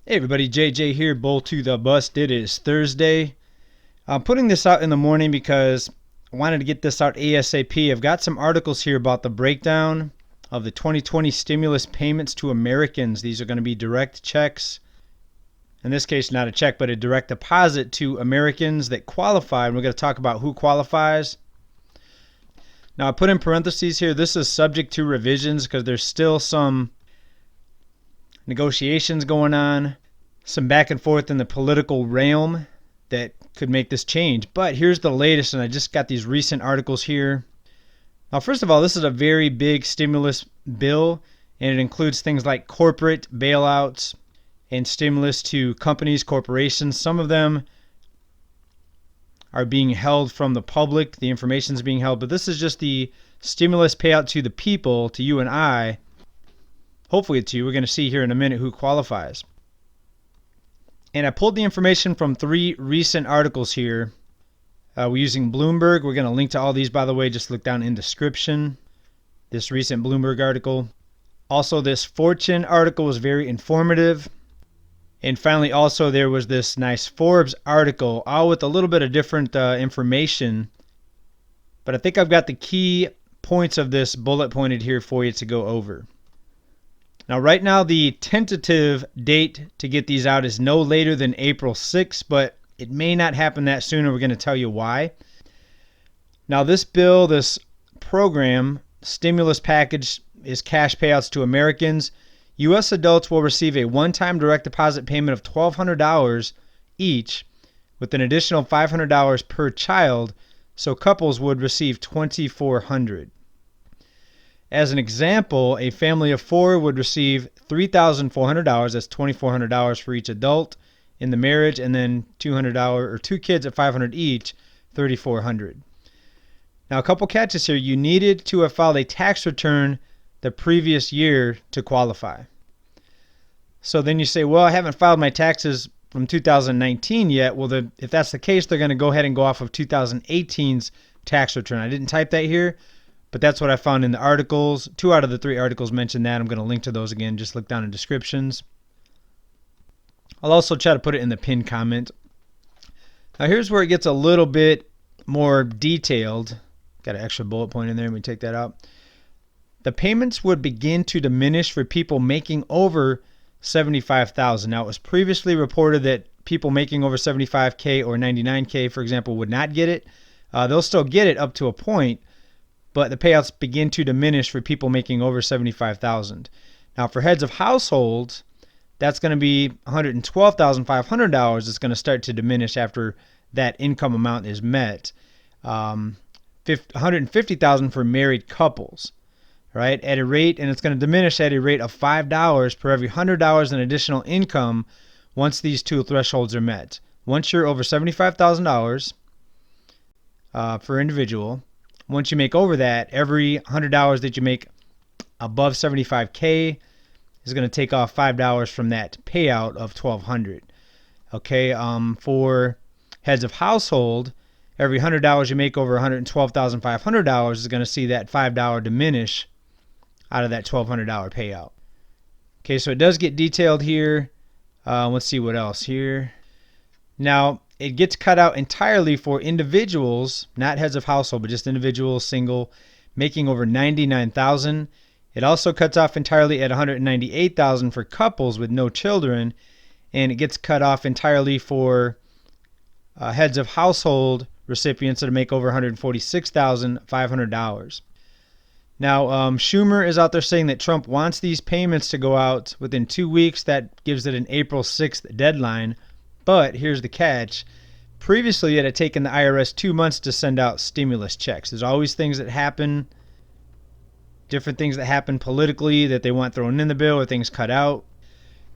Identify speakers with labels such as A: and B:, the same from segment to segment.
A: Hey everybody, JJ here, Bull to the Bust. It is Thursday. I'm putting this out in the morning because I wanted to get this out ASAP. I've got some articles here about the breakdown of the 2020 stimulus payments to Americans. These are going to be direct checks. In this case, not a check, but a direct deposit to Americans that qualify. And we're going to talk about who qualifies. Now, I put in parentheses here, this is subject to revisions because there's still some negotiations going on, some back and forth in the political realm that could make this change. But here's the latest, and I just got these recent articles here. Now, first of all, this is a very big stimulus bill, and it includes things like corporate bailouts and stimulus to companies, corporations. Some of them are being held from the public. The information is being held, but this is just the stimulus payout to the people, to you and I. Hopefully it's you. We're going to see here in a minute who qualifies. And I pulled the information from 3 recent articles here. We're using Bloomberg. We're going to link to all these, by the way. Just look down in description. This recent Bloomberg article. Also, this Fortune article was very informative. And finally, also, there was this nice Forbes article, all with a little bit of different information. But I think I've got the key points of this bullet pointed here for you to go over. Now, right now, the tentative date to get these out is no later than April 6th, but it may not happen that soon, and we're going to tell you why. Now, this bill, this program, stimulus package, is cash payouts to Americans. U.S. adults will receive a one-time direct deposit payment of $1,200 each, with an additional $500 per child, so couples would receive $2,400. As an example, a family of 4 would receive $3,400. That's $2,400 for each adult in the marriage, and then $200 or 2 kids at $500 each, $3,400. Now, a couple catches here. You needed to have filed a tax return the previous year to qualify. So then you say, well, I haven't filed my taxes from 2019 yet. Well, if that's the case, they're going to go ahead and go off of 2018's tax return. I didn't type that here, but that's what I found in the articles. 2 out of the 3 articles mentioned that. I'm going to link to those again. Just look down in descriptions. I'll also try to put it in the pinned comment. Now, here's where it gets a little bit more detailed. Got an extra bullet point in there. Let me take that out. The payments would begin to diminish for people making over $75,000. Now, it was previously reported that people making over $75K or $99K, for example, would not get it. They'll still get it up to a point, but the payouts begin to diminish for people making over $75,000. Now, for heads of households, that's going to be $112,500. It's going to start to diminish after that income amount is met. $150,000 for married couples, right? At a rate, and it's going to diminish at a rate of $5 per every $100 in additional income once these 2 thresholds are met. Once you're over $75,000 per individual, once you make over that, every $100 that you make above $75K is going to take off $5 from that payout of $1,200. Okay, for heads of household, every $100 you make over $112,500 is going to see that $5 diminish out of that $1,200 payout. Okay, so it does get detailed here. Let's see what else here. Now, it gets cut out entirely for individuals, not heads of household, but just individuals, single, making over $99,000. It also cuts off entirely at $198,000 for couples with no children, and it gets cut off entirely for heads of household recipients that make over $146,500. Now, Schumer is out there saying that Trump wants these payments to go out within 2 weeks. That gives it an April 6th deadline. But here's the catch. Previously, it had taken the IRS 2 months to send out stimulus checks. There's always things that happen, different things that happen politically that they want thrown in the bill or things cut out.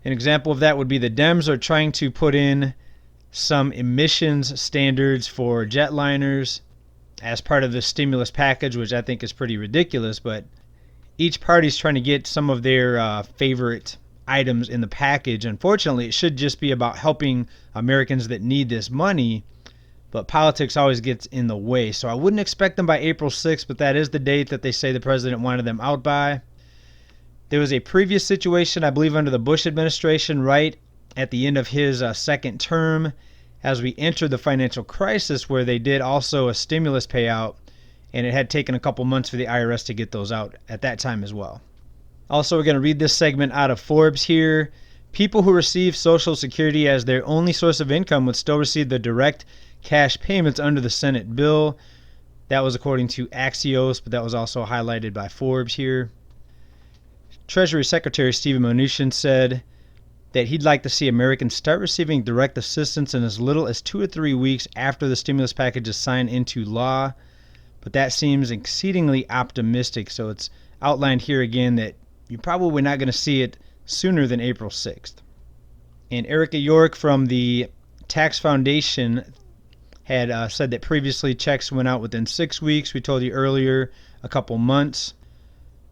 A: An example of that would be the Dems are trying to put in some emissions standards for jetliners as part of the stimulus package, which I think is pretty ridiculous, but each party's trying to get some of their favorite items in the package. Unfortunately, it should just be about helping Americans that need this money, but politics always gets in the way. So I wouldn't expect them by April 6th, but that is the date that they say the president wanted them out by. There was a previous situation, I believe under the Bush administration, right at the end of his second term as we entered the financial crisis, where they did also a stimulus payout, and it had taken a couple months for the IRS to get those out at that time as well. Also, we're going to read this segment out of Forbes here. People who receive Social Security as their only source of income would still receive the direct cash payments under the Senate bill. That was according to Axios, but that was also highlighted by Forbes here. Treasury Secretary Steven Mnuchin said that he'd like to see Americans start receiving direct assistance in as little as 2 or 3 weeks after the stimulus package is signed into law, but that seems exceedingly optimistic. So it's outlined here again that you're probably not going to see it sooner than April 6th. And Erica York from the Tax Foundation had said that previously checks went out within 6 weeks. We told you earlier a couple months.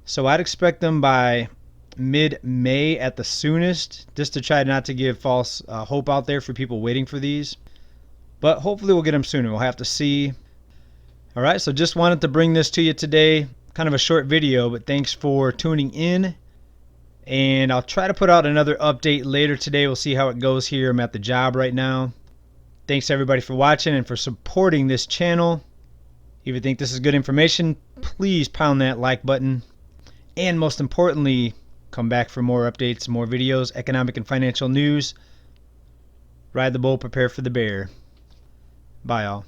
A: So I'd expect them by mid-May at the soonest, just to try not to give false hope out there for people waiting for these. But hopefully we'll get them sooner. We'll have to see. All right, so just wanted to bring this to you today. Kind of a short video, but thanks for tuning in. And I'll try to put out another update later today. We'll see how it goes here. I'm at the job right now. Thanks everybody for watching and for supporting this channel. If you think this is good information, please pound that like button. And most importantly, come back for more updates, more videos, economic and financial news. Ride the bull, prepare for the bear. Bye, all.